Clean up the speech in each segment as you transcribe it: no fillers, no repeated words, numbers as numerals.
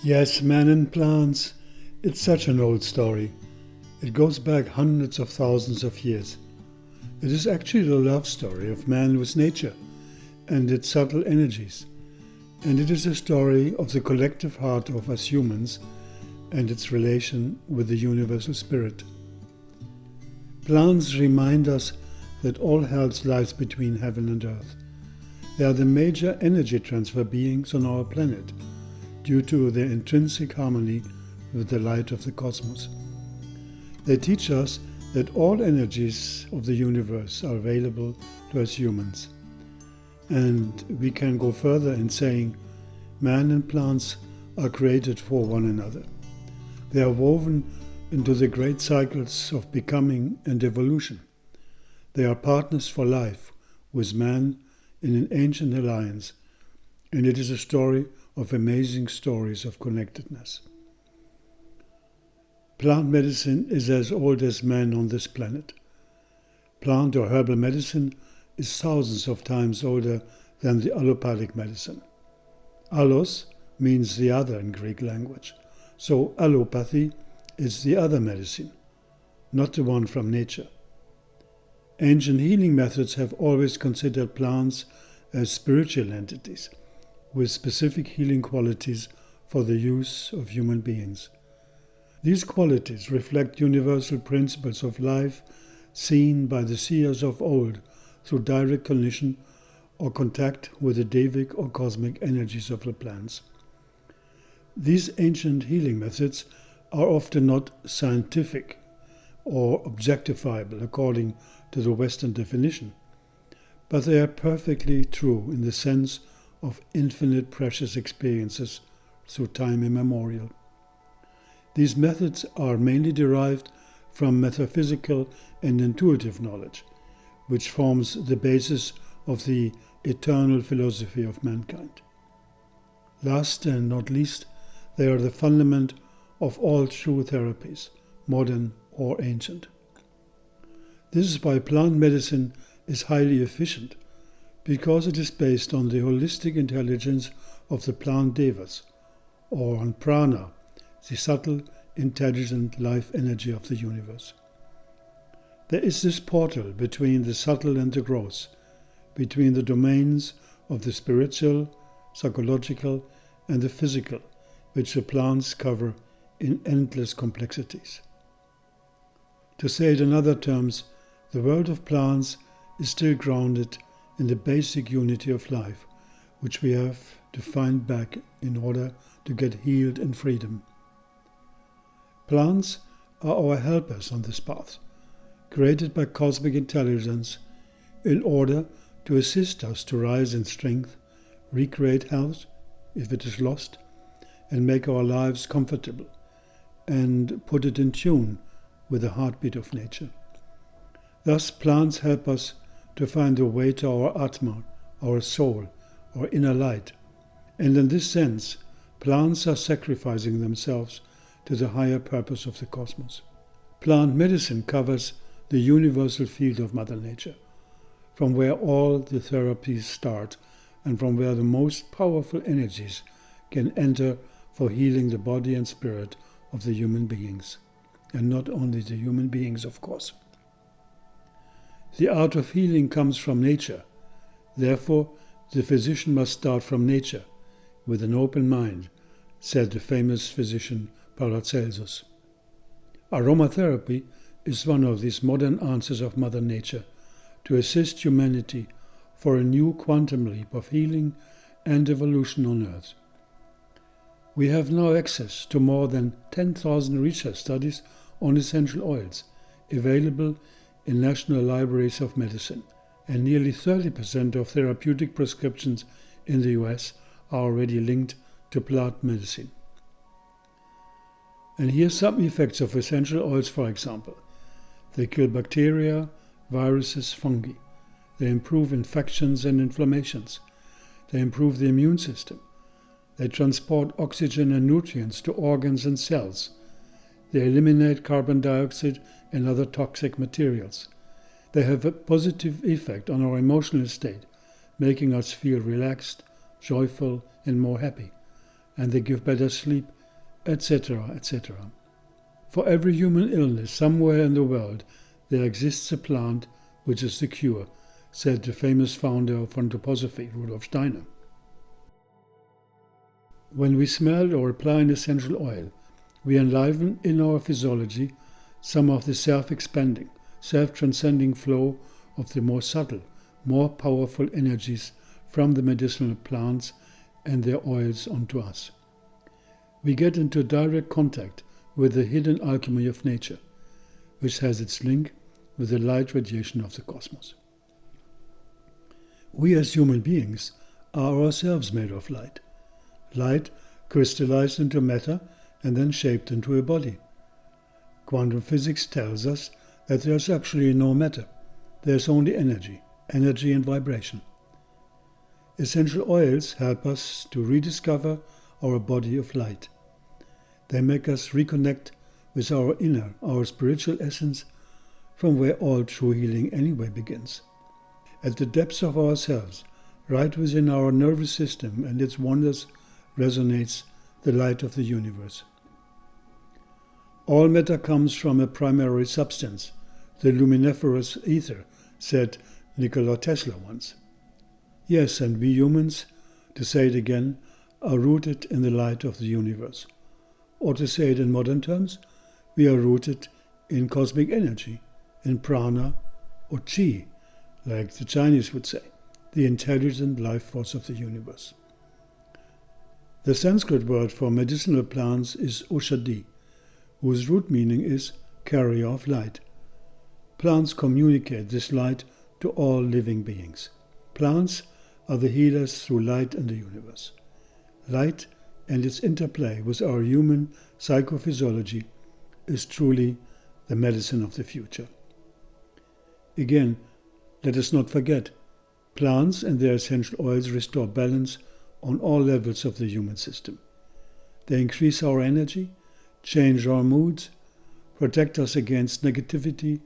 Yes, man and plants. It's such an old story. It goes back hundreds of thousands of years. It is actually the love story of man with nature and its subtle energies. And it is a story of the collective heart of us humans and its relation with the universal spirit. Plants remind us that all health lies between heaven and earth. They are the major energy transfer beings on our planet, due to their intrinsic harmony with the light of the cosmos. They teach us that all energies of the universe are available to us humans. And we can go further in saying man and plants are created for one another. They are woven into the great cycles of becoming and evolution. They are partners for life with man in an ancient alliance, and it is a story of amazing stories of connectedness. Plant medicine is as old as man on this planet. Plant or herbal medicine is thousands of times older than the allopathic medicine. Allos means the other in Greek language, so allopathy is the other medicine, not the one from nature. Ancient healing methods have always considered plants as spiritual entities, with specific healing qualities for the use of human beings. These qualities reflect universal principles of life seen by the seers of old through direct cognition or contact with the Devic or cosmic energies of the plants. These ancient healing methods are often not scientific or objectifiable according to the Western definition, but they are perfectly true in the sense of infinite precious experiences through time immemorial. These methods are mainly derived from metaphysical and intuitive knowledge, which forms the basis of the eternal philosophy of mankind. Last and not least, they are the fundament of all true therapies, modern or ancient. This is why plant medicine is highly efficient, because it is based on the holistic intelligence of the plant devas, or on Prana, the subtle, intelligent life energy of the universe. There is this portal between the subtle and the gross, between the domains of the spiritual, psychological, and the physical, which the plants cover in endless complexities. To say it in other terms, the world of plants is still grounded in the basic unity of life, which we have to find back in order to get healed in freedom. Plants are our helpers on this path, created by cosmic intelligence in order to assist us to rise in strength, recreate health if it is lost, and make our lives comfortable, and put it in tune with the heartbeat of nature. Thus, plants help us to find the way to our Atma, our soul, our inner light. And in this sense, plants are sacrificing themselves to the higher purpose of the cosmos. Plant medicine covers the universal field of Mother Nature, from where all the therapies start and from where the most powerful energies can enter for healing the body and spirit of the human beings. And not only the human beings, of course. The art of healing comes from nature. Therefore, the physician must start from nature, with an open mind, said the famous physician Paracelsus. Aromatherapy is one of these modern answers of Mother Nature to assist humanity for a new quantum leap of healing and evolution on Earth. We have now access to more than 10,000 research studies on essential oils, available in national libraries of medicine, and nearly 30% of therapeutic prescriptions in the US are already linked to plant medicine. And here are some effects of essential oils, for example. They kill bacteria, viruses, fungi. They improve infections and inflammations. They improve the immune system. They transport oxygen and nutrients to organs and cells. They eliminate carbon dioxide and other toxic materials. They have a positive effect on our emotional state, making us feel relaxed, joyful, and more happy. And they give better sleep etc., etc. For every human illness somewhere in the world, there exists a plant which is the cure, said the famous founder of anthroposophy, Rudolf Steiner. When we smell or apply an essential oil, we enliven in our physiology some of the self-expanding, self-transcending flow of the more subtle, more powerful energies from the medicinal plants and their oils onto us. We get into direct contact with the hidden alchemy of nature, which has its link with the light radiation of the cosmos. We as human beings are ourselves made of light. Light crystallized into matter and then shaped into a body. Quantum physics tells us that there's actually no matter. There's only energy and vibration. Essential oils help us to rediscover our body of light. They make us reconnect with our inner, our spiritual essence, from where all true healing anyway begins. At the depths of ourselves, right within our nervous system and its wonders, resonates the light of the universe. All matter comes from a primary substance, the luminiferous ether, said Nikola Tesla once. Yes, and we humans, to say it again, are rooted in the light of the universe. Or to say it in modern terms, we are rooted in cosmic energy, in prana or chi, like the Chinese would say, the intelligent life force of the universe. The Sanskrit word for medicinal plants is Oshadi, whose root meaning is carrier of light. Plants communicate this light to all living beings. Plants are the healers through light in the universe. Light and its interplay with our human psychophysiology is truly the medicine of the future. Again, let us not forget, plants and their essential oils restore balance on all levels of the human system. They increase our energy, change our moods, protect us against negativity,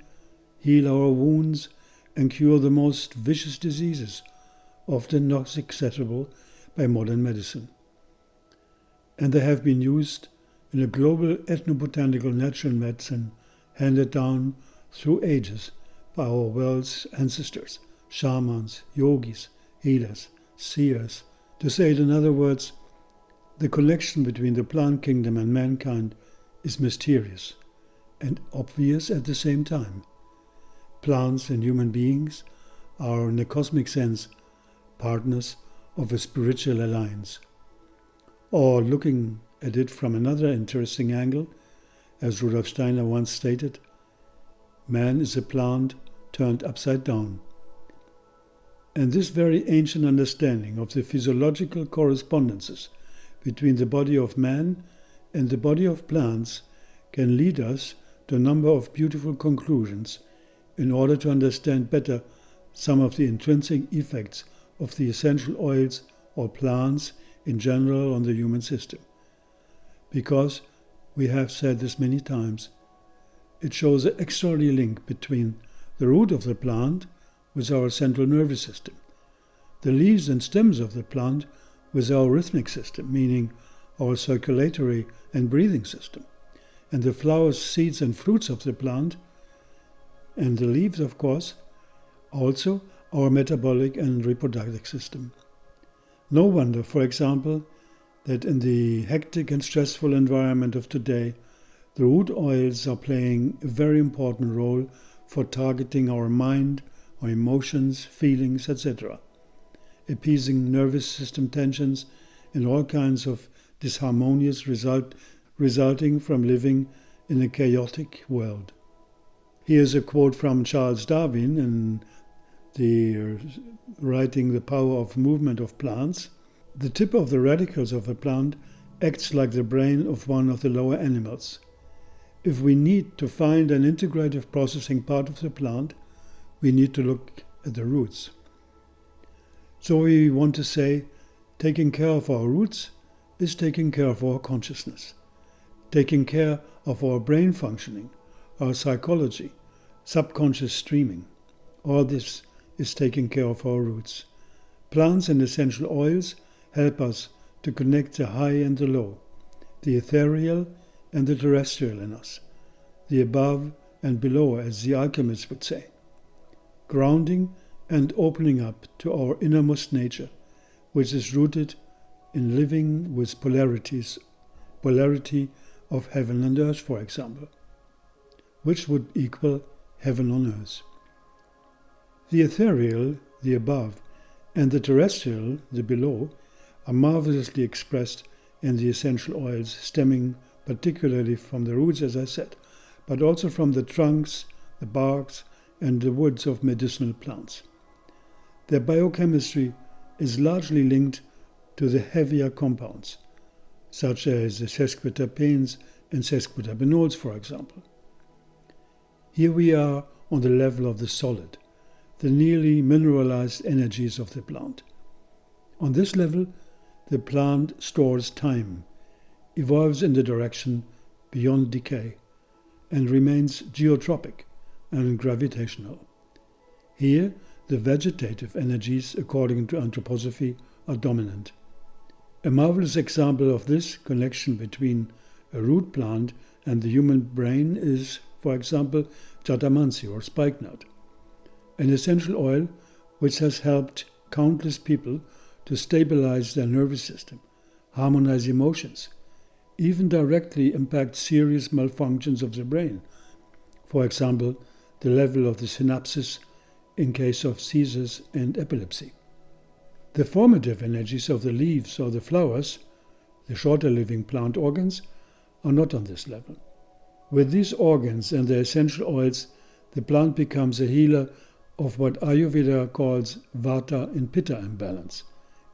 heal our wounds, and cure the most vicious diseases, often not accessible by modern medicine. And they have been used in a global ethnobotanical natural medicine handed down through ages by our world's ancestors, shamans, yogis, healers, seers. To say it in other words, the connection between the plant kingdom and mankind is mysterious and obvious at the same time. Plants and human beings are, in a cosmic sense, partners of a spiritual alliance. Or, looking at it from another interesting angle, as Rudolf Steiner once stated, man is a plant turned upside down. And this very ancient understanding of the physiological correspondences between the body of man and the body of plants can lead us to a number of beautiful conclusions in order to understand better some of the intrinsic effects of the essential oils or plants in general on the human system. Because, we have said this many times, it shows an extraordinary link between the root of the plant with our central nervous system, the leaves and stems of the plant with our rhythmic system, meaning our circulatory and breathing system, and the flowers, seeds and fruits of the plant, and the leaves, of course, also our metabolic and reproductive system. No wonder, for example, that in the hectic and stressful environment of today, the root oils are playing a very important role for targeting our mind, our emotions, feelings, etc., appeasing nervous system tensions and all kinds of disharmonious resulting from living in a chaotic world. Here's a quote from Charles Darwin in the writing The Power of Movement of Plants. The tip of the radicals of a plant acts like the brain of one of the lower animals. If we need to find an integrative processing part of the plant, we need to look at the roots. So we want to say, taking care of our roots is taking care of our consciousness, taking care of our brain functioning, our psychology, subconscious streaming. All this is taking care of our roots. Plants and essential oils help us to connect the high and the low, the ethereal and the terrestrial in us, the above and below, as the alchemists would say, grounding and opening up to our innermost nature, which is rooted in living with polarity of heaven and earth, for example, which would equal heaven on earth. The ethereal, the above, and the terrestrial, the below, are marvelously expressed in the essential oils, stemming particularly from the roots, as I said, but also from the trunks, the barks, and the woods of medicinal plants. Their biochemistry is largely linked to the heavier compounds, such as the sesquiterpenes and sesquiterpenols, for example. Here we are on the level of the solid, the nearly mineralized energies of the plant. On this level, the plant stores time, evolves in the direction beyond decay, and remains geotropic and gravitational. Here, the vegetative energies, according to anthroposophy, are dominant. A marvelous example of this connection between a root plant and the human brain is, for example, jatamansi or spikenard, an essential oil which has helped countless people to stabilize their nervous system, harmonize emotions, even directly impact serious malfunctions of the brain, for example, the level of the synapses in case of seizures and epilepsy. The formative energies of the leaves or the flowers, the shorter living plant organs, are not on this level. With these organs and their essential oils, the plant becomes a healer of what Ayurveda calls Vata and Pitta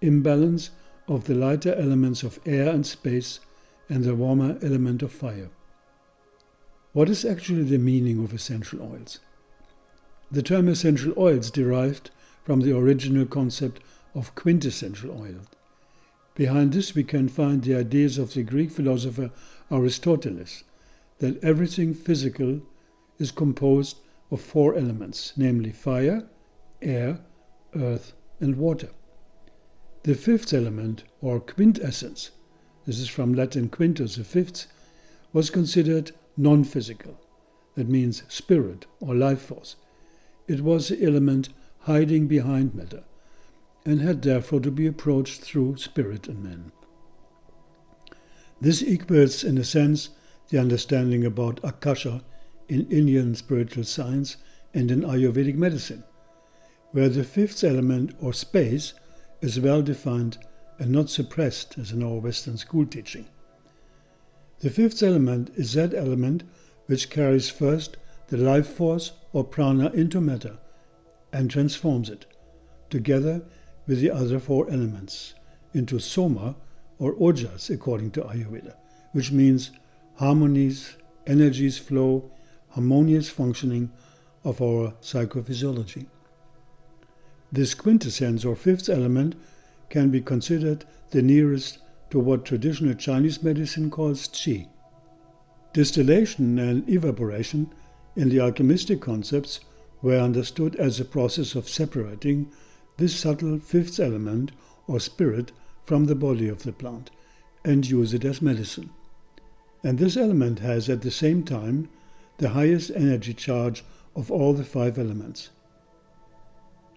imbalance of the lighter elements of air and space and the warmer element of fire. What is actually the meaning of essential oils? The term essential oils derived from the original concept of quintessential oil. Behind this we can find the ideas of the Greek philosopher Aristotle, that everything physical is composed of four elements, namely fire, air, earth, and water. The fifth element, or quintessence, this is from Latin quintus, the fifth, was considered non-physical. That means spirit or life force. It was the element hiding behind matter, and had therefore to be approached through spirit and man. This equals, in a sense, the understanding about Akasha in Indian spiritual science and in Ayurvedic medicine, where the fifth element, or space, is well defined and not suppressed as in our Western school teaching. The fifth element is that element which carries first the life force or prana into matter and transforms it, together with the other four elements, into soma or ojas according to Ayurveda, which means harmonies, energies flow, harmonious functioning of our psychophysiology. This quintessence or fifth element can be considered the nearest to what traditional Chinese medicine calls qi. Distillation and evaporation in the alchemistic concepts were understood as a process of separating this subtle fifth element or spirit from the body of the plant and use it as medicine. And this element has at the same time the highest energy charge of all the five elements.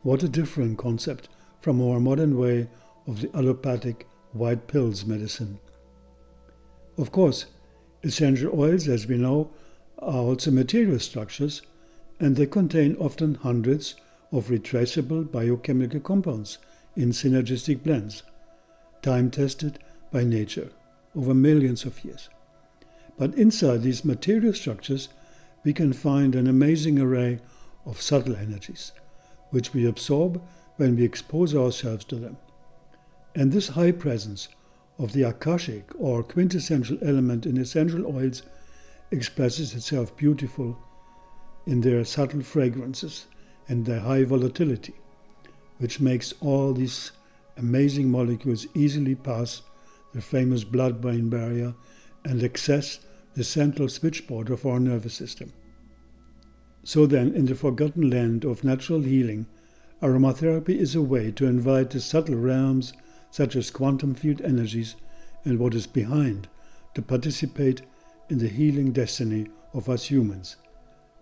What a different concept from our modern way of the allopathic white pills medicine. Of course, essential oils, as we know, are also material structures, and they contain often hundreds of retraceable biochemical compounds in synergistic blends, time-tested by nature over millions of years. But inside these material structures, we can find an amazing array of subtle energies, which we absorb when we expose ourselves to them. And this high presence of the akashic or quintessential element in essential oils expresses itself beautiful in their subtle fragrances and their high volatility, which makes all these amazing molecules easily pass the famous blood-brain barrier and access the central switchboard of our nervous system. So then, in the forgotten land of natural healing, aromatherapy is a way to invite the subtle realms such as quantum field energies and what is behind to participate in the healing destiny of us humans,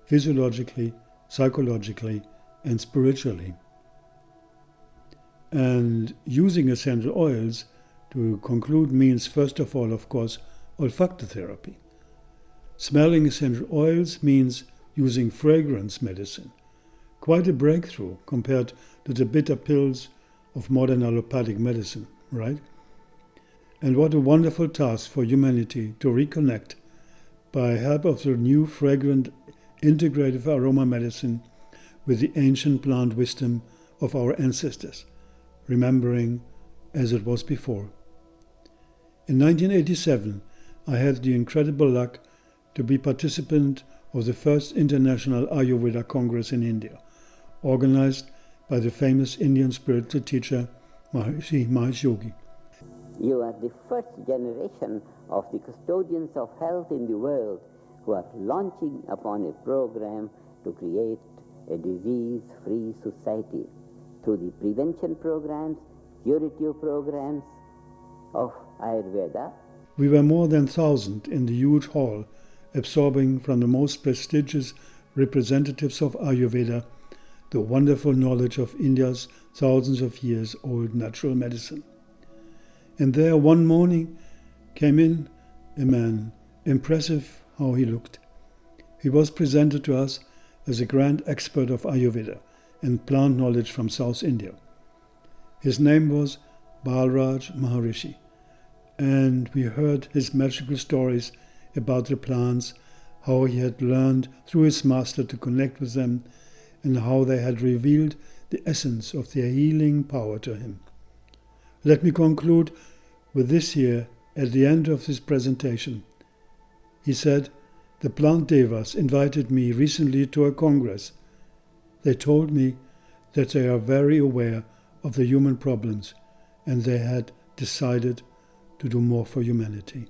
physiologically, psychologically, and spiritually. And using essential oils, to conclude, means first of all, of course, olfactotherapy. Smelling essential oils means using fragrance medicine. Quite a breakthrough compared to the bitter pills of modern allopathic medicine, right? And what a wonderful task for humanity to reconnect by help of the new fragrant integrative aroma medicine with the ancient plant wisdom of our ancestors, remembering as it was before. In 1987, I had the incredible luck to be participant of the first International Ayurveda Congress in India, organized by the famous Indian spiritual teacher Maharishi Mahesh Yogi. You are the first generation of the custodians of health in the world who are launching upon a program to create a disease-free society through the prevention programs, curative programs of Ayurveda. We were more than 1,000 in the huge hall, absorbing from the most prestigious representatives of Ayurveda the wonderful knowledge of India's thousands of years old natural medicine. And there one morning came in a man, impressive how he looked. He was presented to us as a grand expert of Ayurveda and plant knowledge from South India. His name was Balraj Maharishi, and we heard his magical stories about the plants, how he had learned through his master to connect with them, and how they had revealed the essence of their healing power to him. Let me conclude with this here at the end of this presentation. He said, "The plant devas invited me recently to a congress. They told me that they are very aware of the human problems and they had decided to do more for humanity."